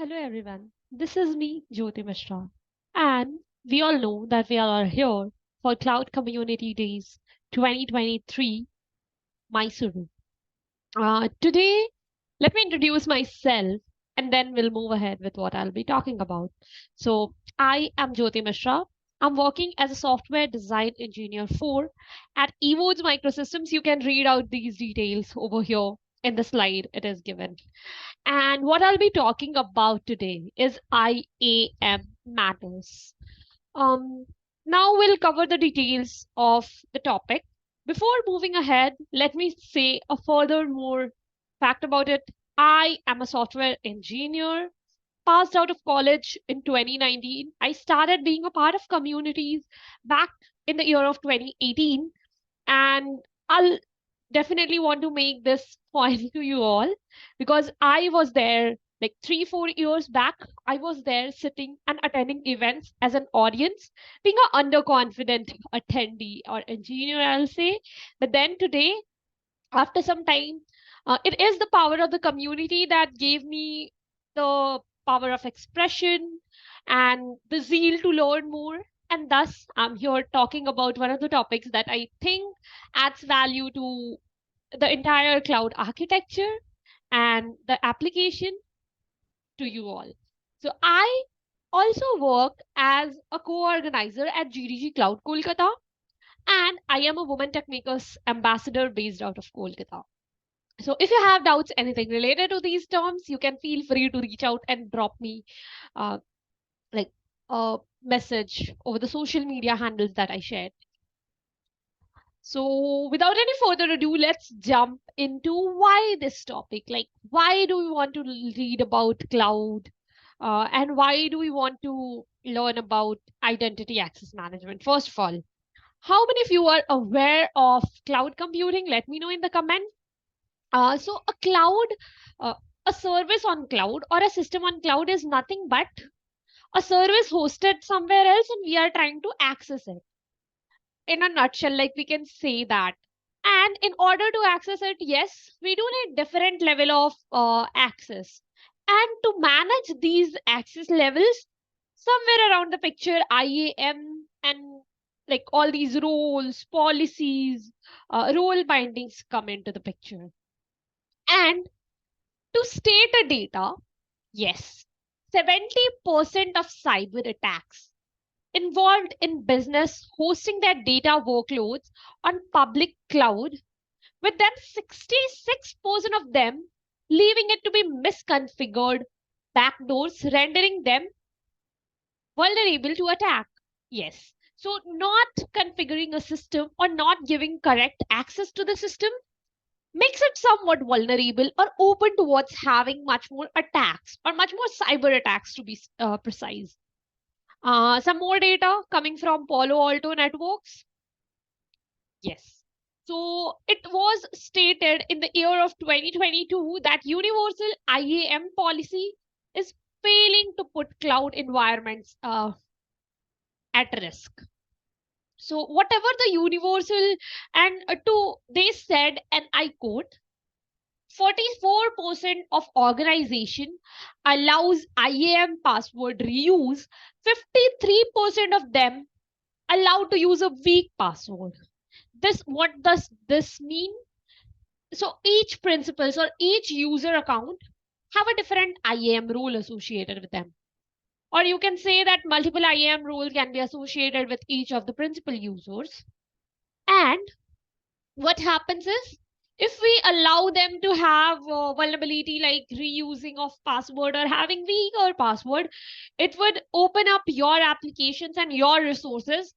Hello everyone, this is me, Jyoti Mishra, and we all know that we are here for Cloud Community Days 2023 Mysuru. Today, let me introduce myself and then we'll move ahead with what I'll be talking about. So, I am Jyoti Mishra. I'm working as a software design engineer for at Evo's Microsystems. You can read out these details over here in the slide it is given. And what I'll be talking about today is IAM matters. Um, Now we'll cover the details of the topic. Before moving ahead, let me say a further more fact about it. I am a software engineer, passed out of college in 2019. I started being a part of communities back in the year of 2018, and I'll definitely want to make this point to you all because I was there like 3 4 years back. I was there sitting and attending events as an audience, being an underconfident attendee or engineer, I'll say. But then today, after some time, it is the power of the community that gave me the power of expression and the zeal to learn more. And thus, I'm here talking about one of the topics that I think adds value to the entire cloud architecture and the application to you all. So I also work as a co-organizer at GDG Cloud Kolkata, and I am a Women Tech Makers ambassador based out of Kolkata. So if you have doubts, anything related to these terms, you can feel free to reach out and drop me uh, like a message over the social media handles that I shared. So, without any further ado, let's jump into why this topic. Like, why do we want to read about cloud? And why do we want to learn about identity access management? First of all, how many of you are aware of cloud computing? Let me know in the comment. So, uh, a service on cloud or a system on cloud is nothing but a service hosted somewhere else, and we are trying to access it in a nutshell, like we can say that. And in order to access it, yes, we do need different level of access, and to manage these access levels, somewhere around the picture IAM and like all these roles, policies, role bindings come into the picture. And to state a data, yes, 70% of cyber attacks involved in business hosting their data workloads on public cloud, with then 66% of them leaving it to be misconfigured backdoors, rendering them vulnerable to attack. Yes. So, not configuring a system or not giving correct access to the system makes it somewhat vulnerable or open towards having much more attacks or much more cyber attacks to be precise. Some more data coming from Palo Alto Networks. Yes. So it was stated in the year of 2022 that universal IAM policy is failing to put cloud environments at risk. So whatever the universal and they said, and I quote, 44% of organization allows IAM password reuse, 53% of them allowed to use a weak password. This what does this mean? So each principals or each user account have a different IAM rule associated with them. Or you can say that multiple IAM rules can be associated with each of the principal users. And what happens is if we allow them to have vulnerability like reusing of password or having weaker password, it would open up your applications and your resources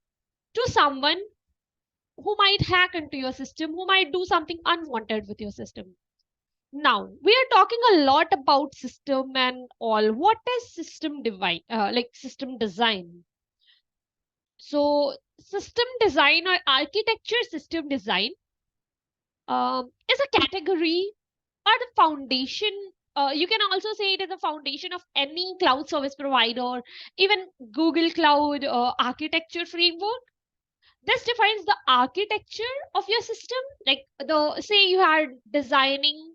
to someone who might hack into your system, who might do something unwanted with your system. Now, we are talking a lot about system and all. What is system design? So, system design or architecture system design is a category or the foundation. You can also say it is a foundation of any cloud service provider, even Google Cloud architecture framework. This defines the architecture of your system. Like the say you are designing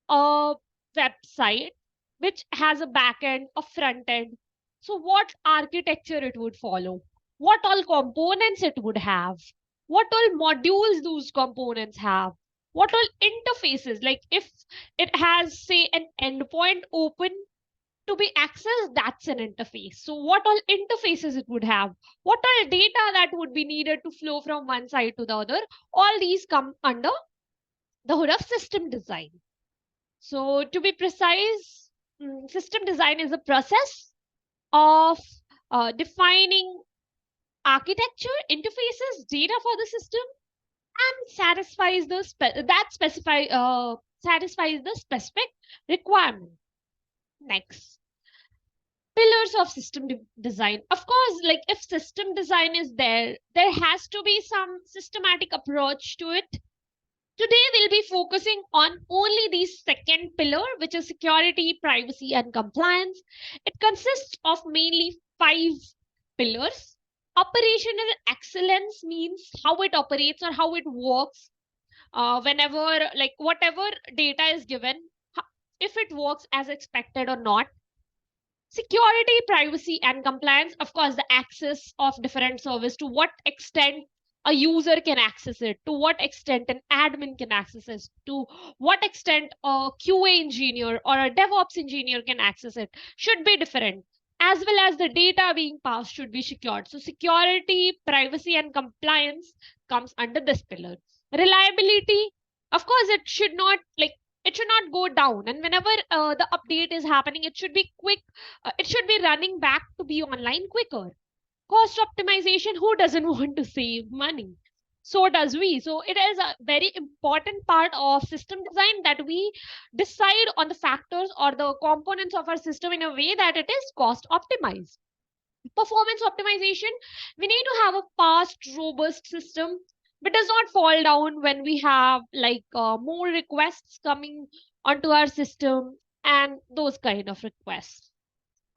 a website, which has a back end, a front end. So, what architecture it would follow, what all components it would have, what all modules those components have, what all interfaces, like if it has, say, an endpoint open to be accessed, that's an interface. So, what all interfaces it would have, what all data that would be needed to flow from one side to the other, all these come under the hood of system design. So, to be precise, system design is a process of defining architecture, interfaces, data for the system, and satisfies the specific requirement. Next, pillars of system design. Of course, like if system design is there, there has to be some systematic approach to it. Today, we'll be focusing on only the second pillar, which is security, privacy, and compliance. It consists of mainly 5 pillars. Operational excellence means how it operates or how it works whenever, like, whatever data is given, if it works as expected or not. Security, privacy, and compliance, of course, the access of different service, to what extent a user can access it, to what extent an admin can access it, to what extent a QA engineer or a DevOps engineer can access it, should be different, as well as the data being passed should be secured. So security, privacy, and compliance comes under this pillar. Reliability, of course, it should not go down, and whenever the update is happening, it should be quick, it should be running back to be online quicker. Cost optimization, who doesn't want to save money? So does we. So it is a very important part of system design that we decide on the factors or the components of our system in a way that it is cost optimized. Performance optimization, we need to have a fast, robust system but does not fall down when we have more requests coming onto our system and those kind of requests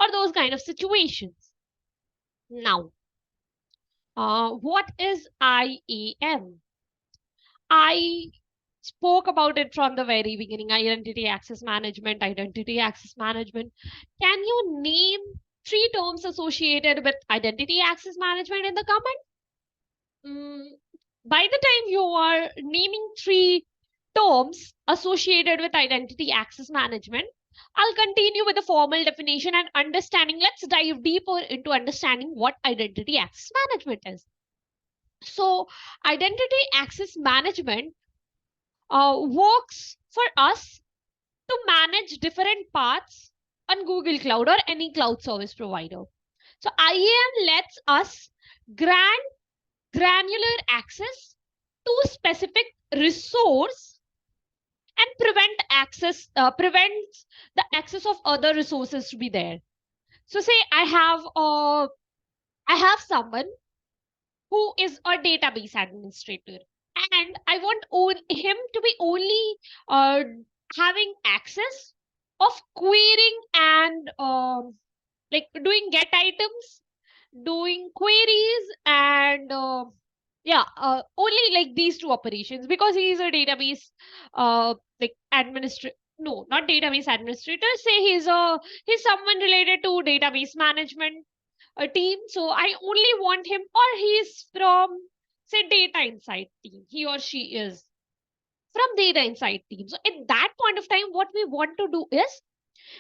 or those kind of situations. Now, what is IAM? I spoke about it from the very beginning. Identity access management, identity access management. Can you name 3 terms associated with identity access management in the comment? By the time you are naming 3 terms associated with identity access management, I'll continue with the formal definition and understanding. Let's dive deeper into understanding what identity access management is. So, identity access management works for us to manage different paths on Google Cloud or any cloud service provider. So, IAM lets us grant granular access to specific resource and prevents the access of other resources to be there. So say I have someone who is a database administrator and I want him to be only uh, having access of querying and like doing get items, doing queries, and only like these 2 operations, because he is a database like administrator. No, not database administrator. Say he's someone related to database management team. So I only want him, or he's from, say, data insight team. He or she is from data insight team. So at that point of time, what we want to do is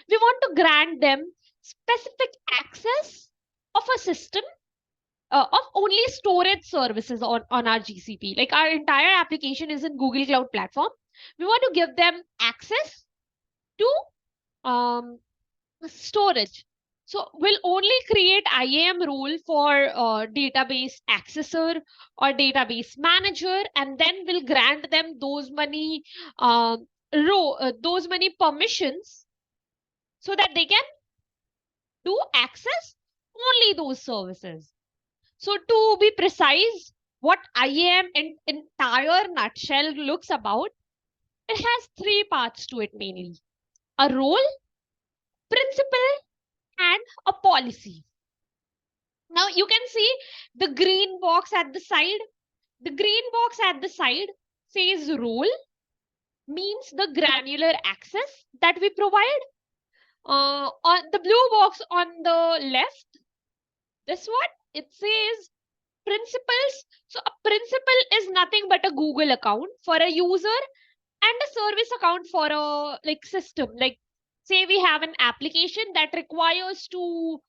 we want to grant them specific access of a system of only storage services on our GCP. Like our entire application is in Google Cloud Platform. We want to give them access to storage. So we'll only create IAM role for database accessor or database manager, and then we'll grant them those many those many permissions so that they can do access only those services. So to be precise, what IAM in entire nutshell looks about, it has 3 parts to it mainly: a role, principle, and a policy. Now you can see the green box at the side. The green box at the side says role, means the granular access that we provide. On the blue box on the left, this one, it says principals. So a principal is nothing but a Google account for a user and a service account for a like system. Like say we have an application that requires to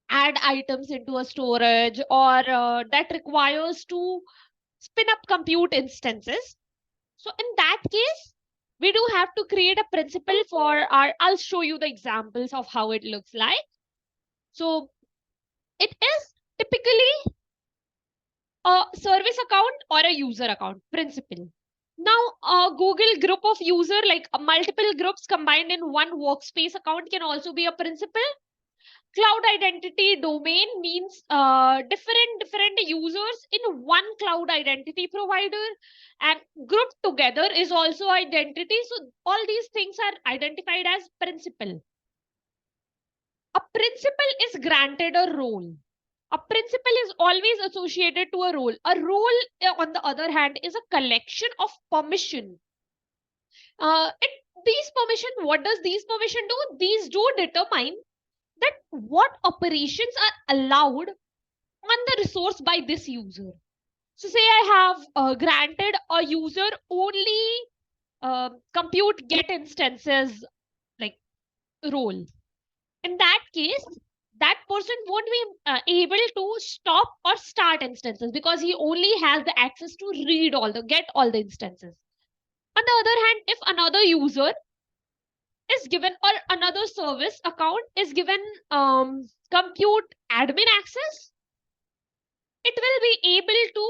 add items into a storage, or that requires to spin up compute instances. So in that case, we do have to create a principal for our, I'll show you the examples of how it looks like. So it is typically a service account or a user account principal. Now, a Google group of user, like multiple groups combined in one workspace account, can also be a principal. Cloud identity domain means different users in one cloud identity provider, and grouped together is also identity. So all these things are identified as principal. A principal is granted a role. A principal is always associated to a role. A role, on the other hand, is a collection of permission. These permission, what does these permission do? These do determine that what operations are allowed on the resource by this user. So say I have granted a user only compute get instances like role. In that case, that person won't be able to stop or start instances because he only has the access to read all the get all the instances. On the other hand, if another user is given, or another service account is given compute admin access, it will be able to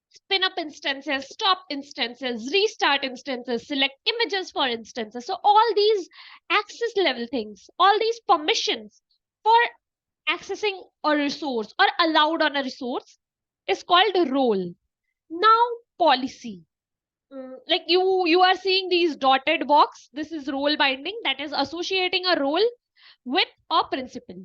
spin up instances, stop instances, restart instances, select images for instances. So all these access level things, all these permissions for accessing a resource or allowed on a resource is called a role. Now, policy. Like you are seeing these dotted box. This is role binding, that is associating a role with a principal.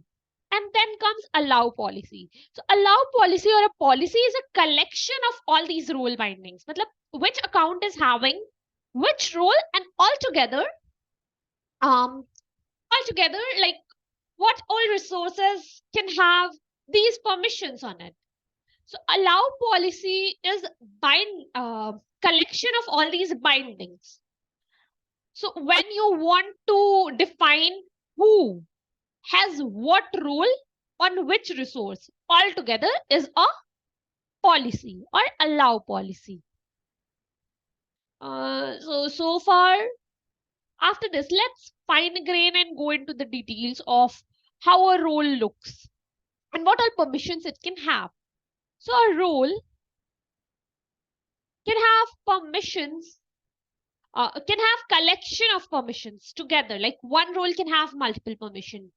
And then comes allow policy. So allow policy or a policy is a collection of all these role bindings. Matlab, which account is having which role, and um altogether, like what all resources can have these permissions on it. So allow policy is collection of all these bindings. So when you want to define who has what role on which resource, altogether is a policy or allow policy. So far, after this, let's fine grain and go into the details of how a role looks and what all permissions it can have. So a role can have permissions, can have collection of permissions together. Like one role can have multiple permission.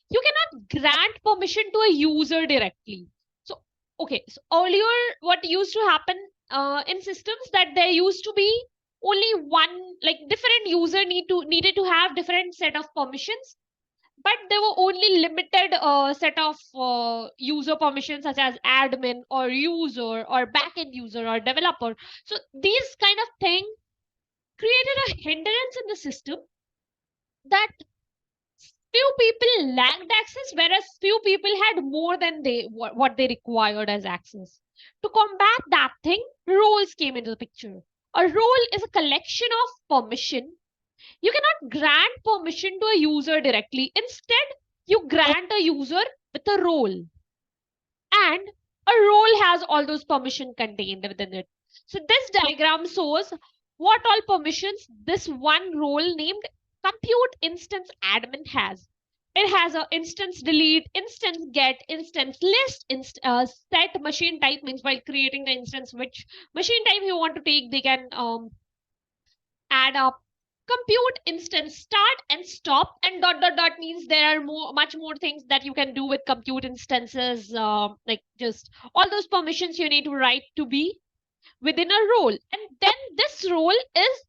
You cannot grant permission to a user directly. So okay, so earlier what used to happen in systems, that there used to be only one, like different user needed to have different set of permissions, but there were only limited set of user permissions such as admin or user or backend user or developer. So these kind of thing created a hindrance in the system, that few people lacked access, whereas few people had more than what they required as access. To combat that thing, roles came into the picture. A role is a collection of permission. You cannot grant permission to a user directly. Instead, you grant a user with a role, and a role has all those permission contained within it. So this diagram shows what all permissions this one role named compute instance admin has. It has a instance delete, instance get, instance list, set machine type, means while creating the instance which machine type you want to take, they can add up compute instance start and stop, and dot dot dot means there are much more things that you can do with compute instances, like just all those permissions you need to write to be within a role. And then this role is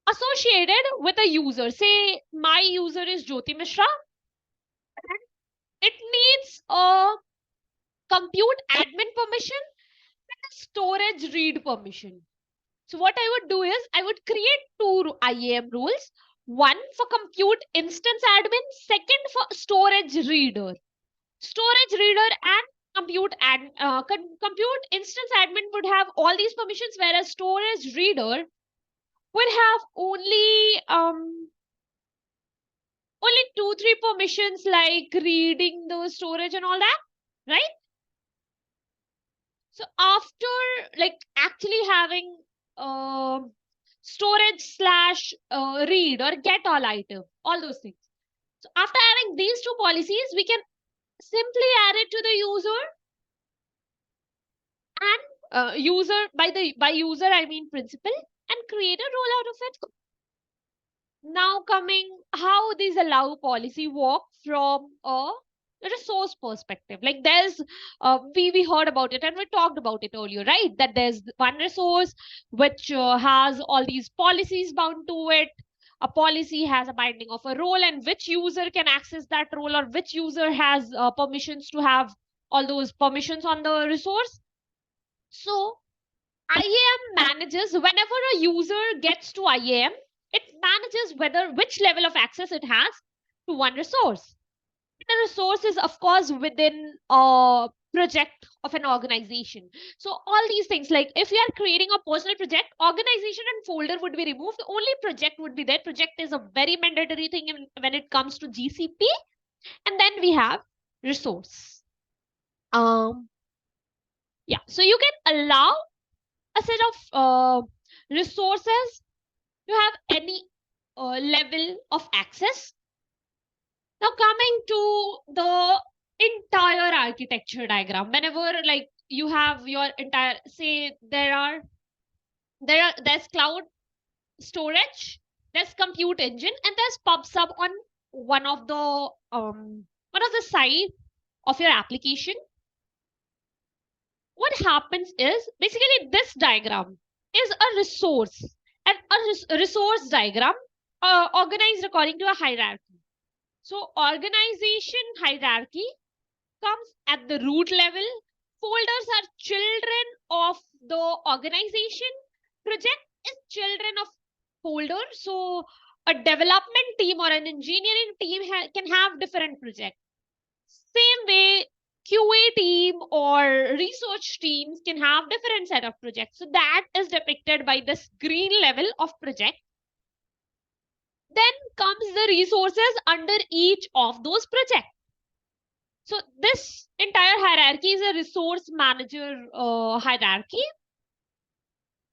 associated with a user. Say my user is Jyoti Mishra, and it needs a compute admin permission and a storage read permission. So what I would do is I would create two IAM rules. One for compute instance admin, second for storage reader. Storage reader and compute instance admin would have all these permissions, whereas storage reader would have only 2-3 permissions, like reading the storage and all that, right? So after like actually having storage slash read or get all item, all those things. So after having these two policies, we can simply add it to the user, and by user I mean principal, and create a role out of it. Now coming how these allow policy work from a resource perspective. Like there's we heard about it and we talked about it earlier, right? That there's one resource which has all these policies bound to it. A policy has a binding of a role, and which user can access that role, or which user has permissions to have all those permissions on the resource. So IAM manages whenever a user gets to IAM, it manages which level of access it has to one resource. The resource is, of course, within a project of an organization. So all these things, like if you are creating a personal project, organization and folder would be removed. Only project would be there. Project is a very mandatory thing when it comes to GCP. And then we have resource. Yeah, so you can allow a set of resources to have any level of access. Now coming to the entire architecture diagram, whenever like you have your entire, say there's cloud storage, there's compute engine, and there's pub sub on one of the side of your application. What happens is basically this diagram is a resource, and a resource diagram organized according to a hierarchy. So organization hierarchy comes at the root level. Folders are children of the organization. Project is children of folder. So a development team or an engineering team can have different projects. Same way, QA team or research teams can have different set of projects. So that is depicted by this green level of project. Then comes the resources under each of those projects. So this entire hierarchy is a resource manager hierarchy.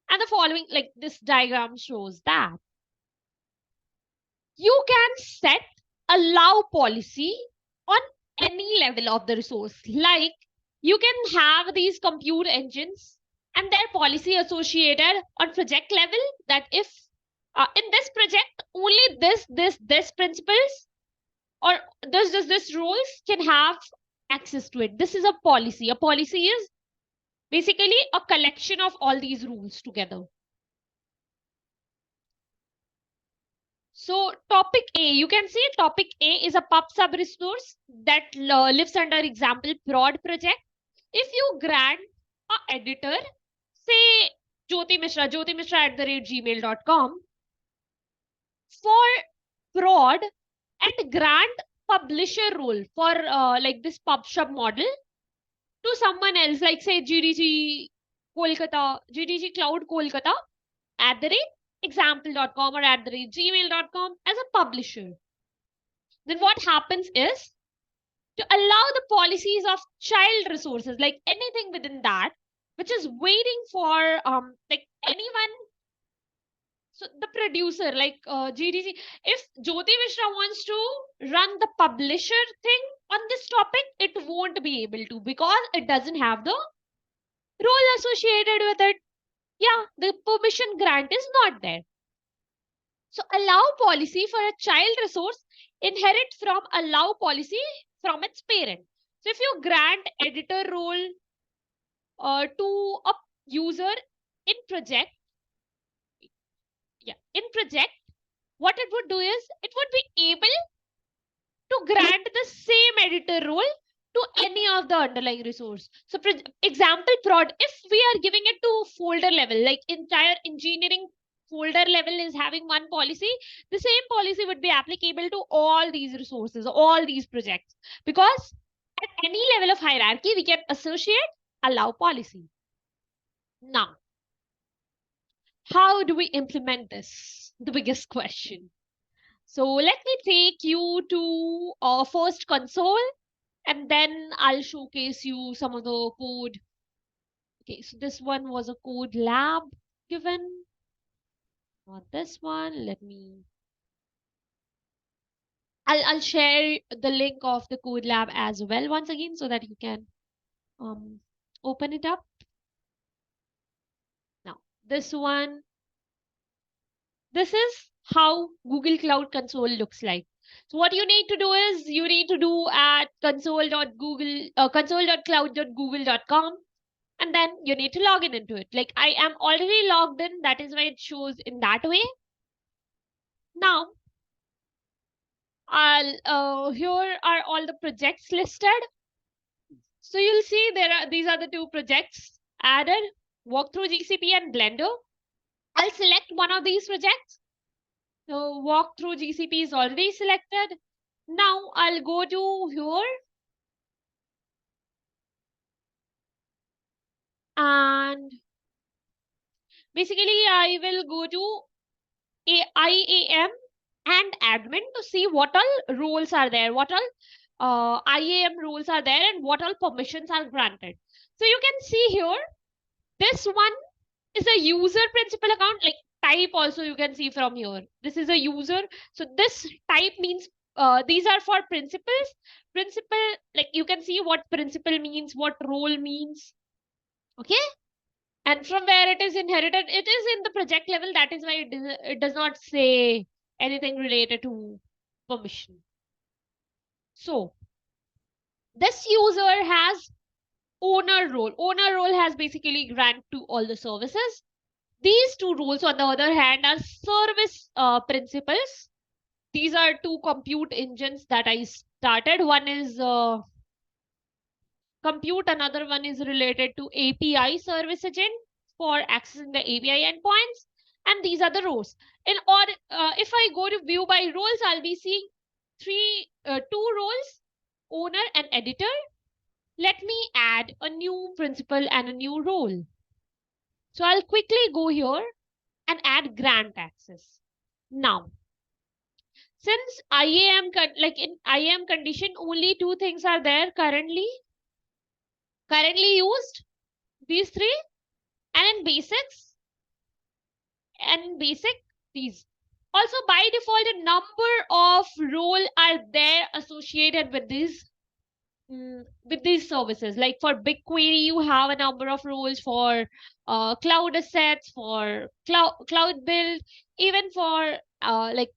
And the following, like this diagram shows that you can set allow policy on any level of the resource. Like you can have these compute engines and their policy associated on project level, that if in this project only this principles or this rules can have access to it. This is a policy. A policy is basically a collection of all these rules together. So topic A, you can see topic A is a pub sub resource that lives under example prod project. If you grant a editor, say Jyoti Mishra @gmail.com, for prod and grant publisher role for like this pub sub model to someone else, like say GDG Cloud Kolkata @example.com or @gmail.com as a publisher. Then what happens is, to allow the policies of child resources, like anything within that, which is waiting for like anyone. So the producer, like GDC, if Jyoti Mishra wants to run the publisher thing on this topic, it won't be able to because it doesn't have the role associated with it. Yeah, the permission grant is not there. So allow policy for a child resource inherit from allow policy from its parent. So if you grant editor role to a user in project, what it would do is it would be able to grant the same editor role to any of the underlying resource. So for example prod, if we are giving it to folder level, like entire engineering folder level is having one policy, the same policy would be applicable to all these resources, all these projects. Because at any level of hierarchy, we can associate allow policy. Now, how do we implement this? The biggest question. So let me take you to first console, and then I'll showcase you some of the code. Okay, so this one was a code lab given. Not this one. I'll share the link of the code lab as well once again so that you can um, open it up. Now, this one, this is how Google Cloud Console looks like. So what you need to do is you need to do at console.cloud.google.com, and then you need to log in into it. Like I am already logged in, that is why it shows in that way. Now, here are all the projects listed. So you'll see these are the two projects added, Walkthrough GCP and Blender. I'll select one of these projects. So Walkthrough GCP is already selected. Now I'll go to here and basically I will go to IAM and admin to see what all roles are there, what all IAM roles are there, and what all permissions are granted. So you can see here, this one is a user principal account, like type also you can see from here. This is a user. So this type means these are for principals. Principal, like you can see what principal means, what role means. Okay. And from where it is inherited, it is in the project level. That is why it does not say anything related to permission. So this user has owner role. Owner role has basically grant to all the services. These two roles, on the other hand, are service principals. These are two compute engines that I started. One is compute, another one is related to API service agent for accessing the API endpoints. And these are the roles. If I go to view by roles, I'll be seeing two roles, owner and editor. Let me add a new principal and a new role. So I'll quickly go here and add grant access. Now, since IAM, like in IAM condition, only two things are there currently used, these three, and in basics, these. Also, by default, a number of role are there associated with these services. Like for BigQuery, you have a number of roles for cloud assets, for cloud build, even for like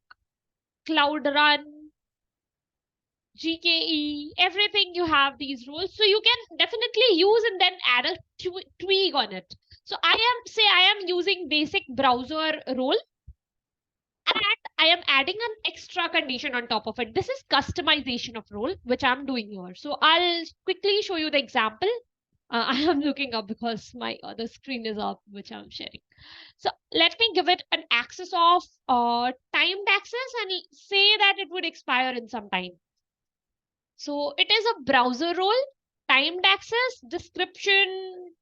cloud run, GKE, everything you have these roles. So you can definitely use and then add a tweak on it. So I am using basic browser role, and I am adding an extra condition on top of it. This is customization of role, which I'm doing here. So I'll quickly show you the example. I am looking up because my other screen is up, which I'm sharing. So let me give it an access of timed access and say that it would expire in some time. So it is a browser role, timed access, description,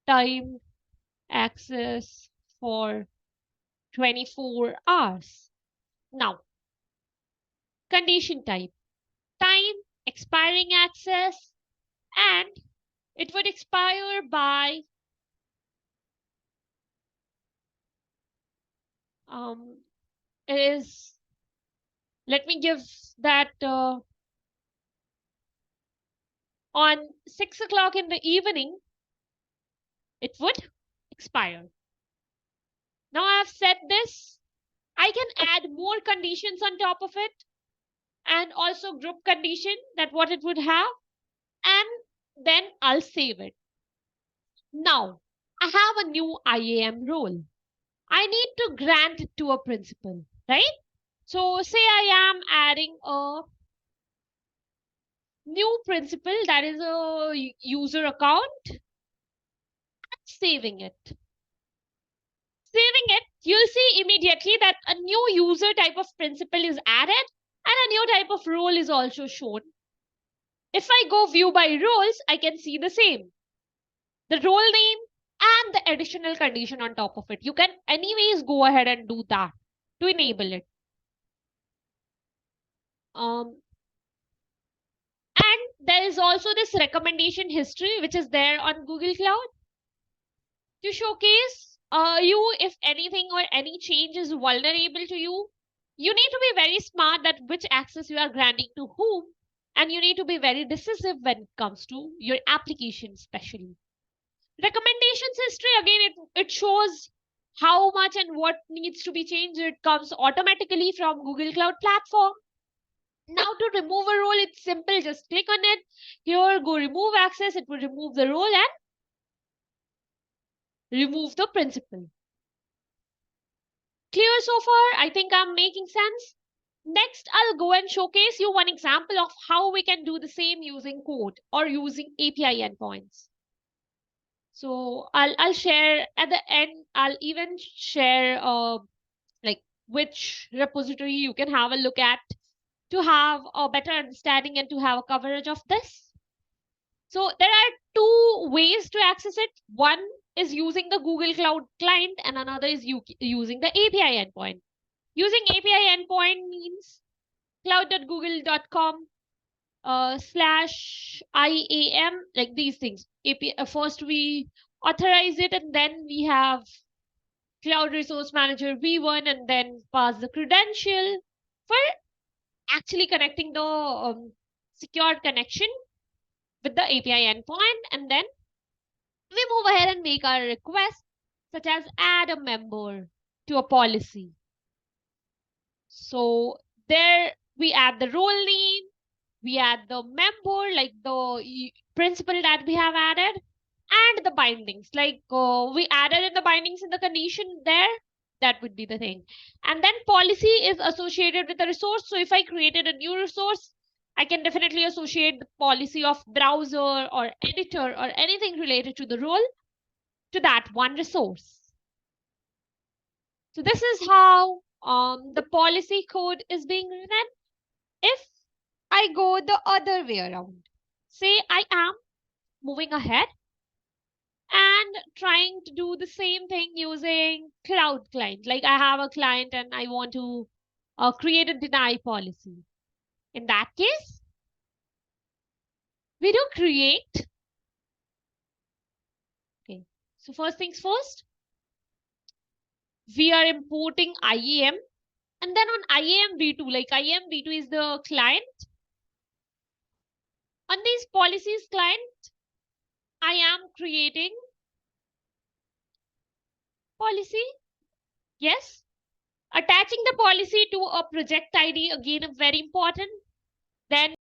timed access for 24 hours. Now, condition type, time, expiring access, and it would expire by is let me give that on 6 o'clock in the evening, it would expire. Now I have said this, I can add more conditions on top of it and also group condition that what it would have, and then I'll save it. Now I have a new IAM role. I need to grant it to a principal, right? So say I am adding a new principal that is a user account, saving it. saving it, you'll see immediately that a new user type of principal is added and a new type of role is also shown. If I go view by roles, I can see the same. The role name and the additional condition on top of it. You can anyways go ahead and do that to enable it. And there is also this recommendation history which is there on Google Cloud to showcase you if anything or any change is vulnerable to you. You need to be very smart that which access you are granting to whom, and you need to be very decisive when it comes to your application, especially. Recommendations history, again, it shows how much and what needs to be changed. It comes automatically from Google Cloud Platform. Now to remove a role, it's simple. Just click on it. Here, go remove access. It will remove the role and remove the principal. Clear so far? I think I'm making sense. Next, I'll go and showcase you one example of how we can do the same using code or using API endpoints. So I'll share at the end. I'll even share like which repository you can have a look at to have a better understanding and to have a coverage of this. So there are two ways to access it. One is using the Google Cloud client and another is using the API endpoint. Using API endpoint means cloud.google.com /IAM, like these things. API, first we authorize it and then we have Cloud Resource Manager V1 and then pass the credential for actually connecting the secured connection with the API endpoint, and then we move ahead and make our request, such as add a member to a policy. So there we add the role name, we add the member, like the principal that we have added, and the bindings, like we added in the bindings in the condition there. That would be the thing. And then policy is associated with the resource. So if I created a new resource, I can definitely associate the policy of browser or editor or anything related to the role to that one resource. So this is how the policy code is being written. If I go the other way around, say I am moving ahead and trying to do the same thing using cloud client. Like I have a client and I want to create a deny policy. In that case, we do create. Okay. So first things first, we are importing IAM. And then on IAM v2, like IAM v2 is the client. On these policies client, I am creating policy. Yes. Attaching the policy to a project ID, again, very important. Then